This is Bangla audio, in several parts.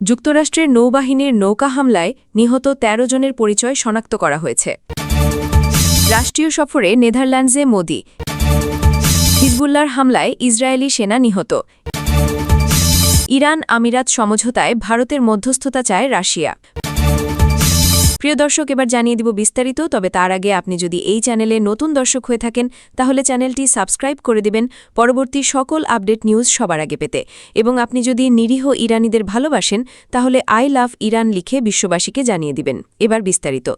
যুক্তরাষ্ট্রের নৌবাহিনীর নৌকা হামলায় নিহত ১৩ জনের পরিচয় শনাক্ত করা হয়েছে। রাষ্ট্রীয় সফরে নেদারল্যান্ডসে মোদি। হিজবুল্লাহর হামলায় ইসরায়েলি সেনা নিহত। ইরান আমিরাত সমঝোতায় ভারতের মধ্যস্থতা চায় রাশিয়া। প্রিয় দর্শক, এবার জানিয়ে দিব বিস্তারিত। তবে তার আগে আপনি যদি এই চ্যানেলে নতুন দর্শক হয়ে থাকেন তাহলে চ্যানেলটি সাবস্ক্রাইব করে দিবেন পরবর্তী সকল আপডেট নিউজ সবার আগে পেতে। এবং আপনি যদি নিরীহ ইরানিদের ভালোবাসেন তাহলে আই লাভ ইরান লিখে বিশ্ববাসীকে জানিয়ে দিবেন। এবার বিস্তারিত।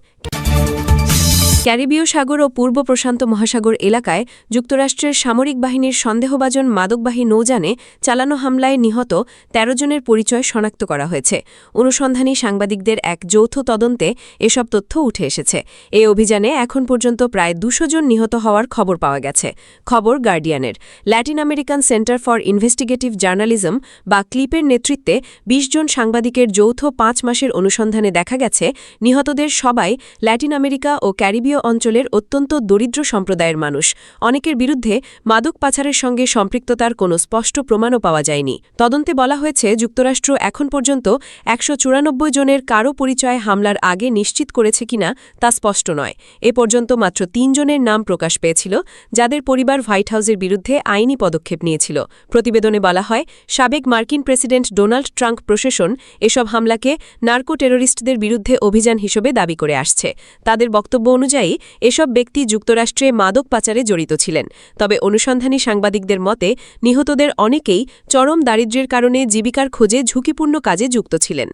ক্যারিবীয় সাগর ও পূর্ব প্রশান্ত মহাসাগর এলাকায় যুক্তরাষ্ট্রের সামরিক বাহিনীর সন্দেহভাজন মাদকবাহী নৌযানে চালানো হামলায় নিহত ১৩ জনের পরিচয় শনাক্ত করা হয়েছে। অনুসন্ধানী সাংবাদিকদের এক যৌথ তদন্তে এসব তথ্য উঠে এসেছে। এই অভিযানে এখন পর্যন্ত প্রায় ২০০ জন নিহত হওয়ার খবর পাওয়া গেছে। খবর গার্ডিয়ানের। Latin American Center for Investigative Journalism বা ক্লিপের নেতৃত্বে ২০ জন সাংবাদিকের যৌথ ৫ মাসের অনুসন্ধানে দেখা গেছে নিহতদের সবাই ল্যাটিন আমেরিকা ও ক্যারিবীয় অঞ্চলের অত্যন্ত দরিদ্র সম্প্রদায়ের মানুষ। অনেকের বিরুদ্ধে মাদক পাচারের সঙ্গে সম্পৃক্ততার কোনো স্পষ্ট প্রমাণও পাওয়া যায়নি। তদন্তে বলা হয়েছে যুক্তরাষ্ট্র এখন পর্যন্ত ১৯৪ জনের কারও পরিচয় হামলার আগে নিশ্চিত করেছে কিনা তা স্পষ্ট নয়। এ পর্যন্ত মাত্র ৩ জনের নাম প্রকাশ পেয়েছিল, যাদের পরিবার হোয়াইট হাউসের বিরুদ্ধে আইনি পদক্ষেপ নিয়েছিল। প্রতিবেদনে বলা হয়, সাবেক মার্কিন প্রেসিডেন্ট ডোনাল্ড ট্রাম্প প্রশাসন এসব হামলাকে নার্কো টেররিস্টদের বিরুদ্ধে অভিযান হিসেবে দাবি করে আসছে। তাদের বক্তব্য অনুযায়ী এসব ব্যক্তি যুক্তরাষ্ট্রে মাদক পাচারে জড়িত ছিলেন। তবে অনুসন্ধানী সাংবাদিকদের মতে নিহতদের অনেকেই চরম দারিদ্র্যের কারণে জীবিকার খোঁজে ঝুঁকিপূর্ণ কাজে যুক্ত ছিলেন।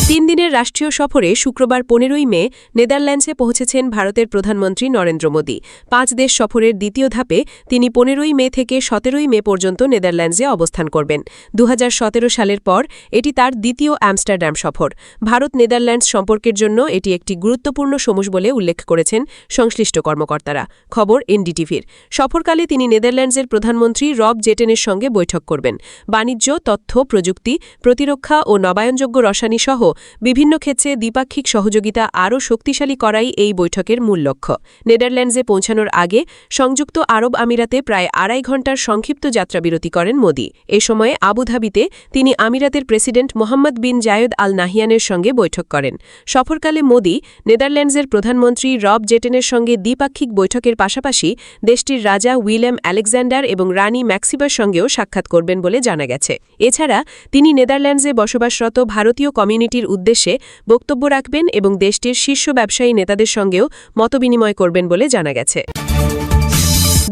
৩ দিনের রাষ্ট্রীয় সফরে শুক্রবার ১৫ই মে নেদারল্যান্ডসে পৌঁছেছেন ভারতের প্রধানমন্ত্রী নরেন্দ্র মোদি। ৫ দেশ সফরের দ্বিতীয় ধাপে তিনি ১৫ই মে থেকে ১৭ই মে পর্যন্ত নেদারল্যান্ডসে অবস্থান করবেন। ২০১৭ সালের পর এটি তার দ্বিতীয় আমস্টারডাম সফর। ভারত নেদারল্যান্ডস সম্পর্কের জন্য এটি একটি গুরুত্বপূর্ণ সময় বলে উল্লেখ করেছেন সংশ্লিষ্ট কর্মকর্তারা। খবর এনডিটিভির। সফরকালে তিনি নেদারল্যান্ডসের প্রধানমন্ত্রী রব জেটেনের সঙ্গে বৈঠক করবেন। বাণিজ্য, তথ্য প্রযুক্তি, প্রতিরক্ষা ও নবায়নযোগ্য রসায়ন সহ বিভিন্ন ক্ষেত্রে দ্বিপাক্ষিক সহযোগিতা আরও শক্তিশালী করাই এই বৈঠকের মূল লক্ষ্য। নেদারল্যান্ডসে পৌঁছানোর আগে সংযুক্ত আরব আমিরাতে প্রায় ২.৫ ঘণ্টার সংক্ষিপ্ত যাত্রাবিরতি করেন মোদি। এ সময়ে আবুধাবিতে তিনি আমিরাতের প্রেসিডেন্ট মোহাম্মদ বিন জায়েদ আল নাহিয়ানের সঙ্গে বৈঠক করেন। সফরকালে মোদি নেদারল্যান্ডসের প্রধানমন্ত্রী রব জেটেনের সঙ্গে দ্বিপাক্ষিক বৈঠকের পাশাপাশি দেশটির রাজা উইলেম আলেকজান্ডার এবং রানী ম্যাক্সিমার সঙ্গেও সাক্ষাৎ করবেন বলে জানা গেছে। এছাড়া তিনি নেদারল্যান্ডসে বসবাসরত ভারতীয় কমিউনিটির উদ্দেশ্যে বক্তব্য রাখবেন এবং দেশটির শীর্ষ ব্যবসায়ী নেতাদের সঙ্গেও মতবিনিময় করবেন বলে জানা গেছে।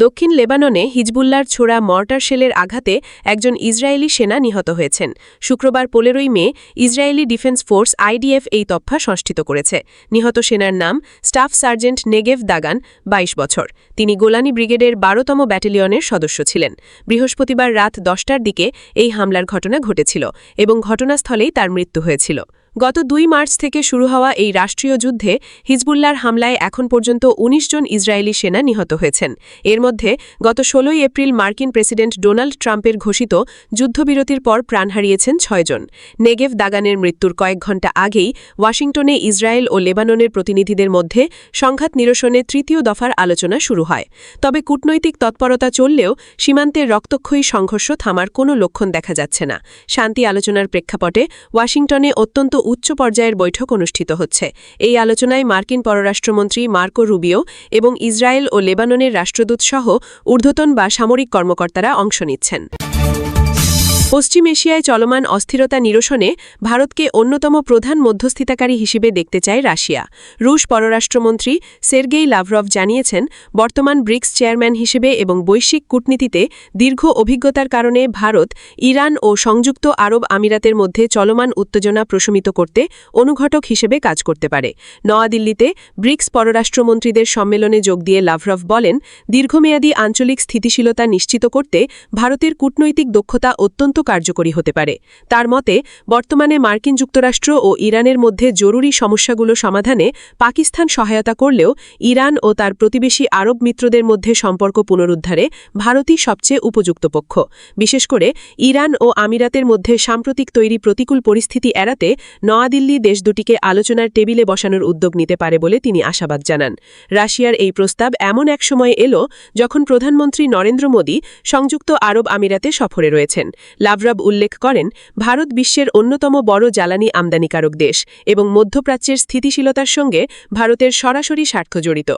দক্ষিণ লেবাননে হিজবুল্লাহর ছোড়া মর্টার শেলের আঘাতে একজন ইসরায়েলি সেনা নিহত হয়েছেন। শুক্রবার ১৫ই মে ইসরায়েলি ডিফেন্স ফোর্স আইডিএফ এই তথ্য সংশ্লিষ্ট করেছে। নিহত সেনার নাম স্টাফ সার্জেন্ট নেগেভ দাগান, ২২ বছর। তিনি গোলানি ব্রিগেডের ১২তম ব্যাটালিয়নের সদস্য ছিলেন। বৃহস্পতিবার রাত ১০টার দিকে এই হামলার ঘটনা ঘটেছিল এবং ঘটনাস্থলেই তার মৃত্যু হয়েছিল। গত ২ মার্চ থেকে শুরু হওয়া এই রাষ্ট্রীয় যুদ্ধে হিজবুল্লাহর হামলায় এখন পর্যন্ত ১৯ জন ইসরায়েলি সেনা নিহত হয়েছেন। এর মধ্যে গত ১৬ই এপ্রিল মার্কিন প্রেসিডেন্ট ডোনাল্ড ট্রাম্পের ঘোষিত যুদ্ধবিরতির পর প্রাণ হারিয়েছেন ৬ জন। নেগেভ দাগানের মৃত্যুর কয়েক ঘণ্টা আগেই ওয়াশিংটনে ইসরায়েল ও লেবাননের প্রতিনিধিদের মধ্যে সংঘাত নিরসনে ৩য় দফার আলোচনা শুরু হয়। তবে কূটনৈতিক তৎপরতা চললেও সীমান্তে রক্তক্ষয়ী সংঘর্ষ থামার কোনো লক্ষণ দেখা যাচ্ছে না। শান্তি আলোচনার প্রেক্ষাপটে ওয়াশিংটনে অত্যন্ত উচ্চ পর্যায়ের বৈঠক অনুষ্ঠিত হচ্ছে। এই আলোচনায় মার্কিন পররাষ্ট্রমন্ত্রী মার্কো রুবিও এবং ইসরায়েল ও লেবাননের রাষ্ট্রদূত সহ ঊর্ধ্বতন বা সামরিক কর্মকর্তারা অংশ নিচ্ছেন। পশ্চিম এশিয়ায় চলমান অস্থিরতা নিরসনে ভারতকে অন্যতম প্রধান মধ্যস্থিতাকারী হিসেবে দেখতে চায় রাশিয়া। রুশ পররাষ্ট্রমন্ত্রী সের্গেই লাভরভ জানিয়েছেন, বর্তমান ব্রিক্স চেয়ারম্যান হিসেবে এবং বৈশ্বিক কূটনীতিতে দীর্ঘ অভিজ্ঞতার কারণে ভারত ইরান ও সংযুক্ত আরব আমিরাতের মধ্যে চলমান উত্তেজনা প্রশমিত করতে অনুঘটক হিসেবে কাজ করতে পারে। নয়াদিল্লিতে ব্রিক্স পররাষ্ট্রমন্ত্রীদের সম্মেলনে যোগ দিয়ে লাভরভ বলেন, দীর্ঘমেয়াদী আঞ্চলিক স্থিতিশীলতা নিশ্চিত করতে ভারতের কূটনৈতিক দক্ষতা অত্যন্ত কার্যকরী হতে পারে। তার মতে বর্তমানে মার্কিন যুক্তরাষ্ট্র ও ইরানের মধ্যে জরুরি সমস্যাগুলো সমাধানে পাকিস্তান সহায়তা করলেও ইরান ও তার প্রতিবেশী আরব মিত্রদের মধ্যে সম্পর্ক পুনরুদ্ধারে ভারতই সবচেয়ে উপযুক্ত পক্ষ। বিশেষ করে ইরান ও আমিরাতের মধ্যে সাম্প্রতিক তৈরি প্রতিকূল পরিস্থিতি এড়াতে নয়াদিল্লি দেশ দুটিকে আলোচনার টেবিলে বসানোর উদ্যোগ নিতে পারে বলে তিনি আশাবাদ জানান। রাশিয়ার এই প্রস্তাব এমন এক সময়ে এলো যখন প্রধানমন্ত্রী নরেন্দ্র মোদি সংযুক্ত আরব আমিরাতে সফরে রয়েছেন। লাভরভ উল্লেখ করেন, ভারত বিশ্বের অন্যতম বড় জ্বালানি আমদানিকারক দেশ এবং মধ্যপ্রাচ্যের স্থিতিশীলতার সঙ্গে ভারতের সরাসরি স্বার্থ জড়িত।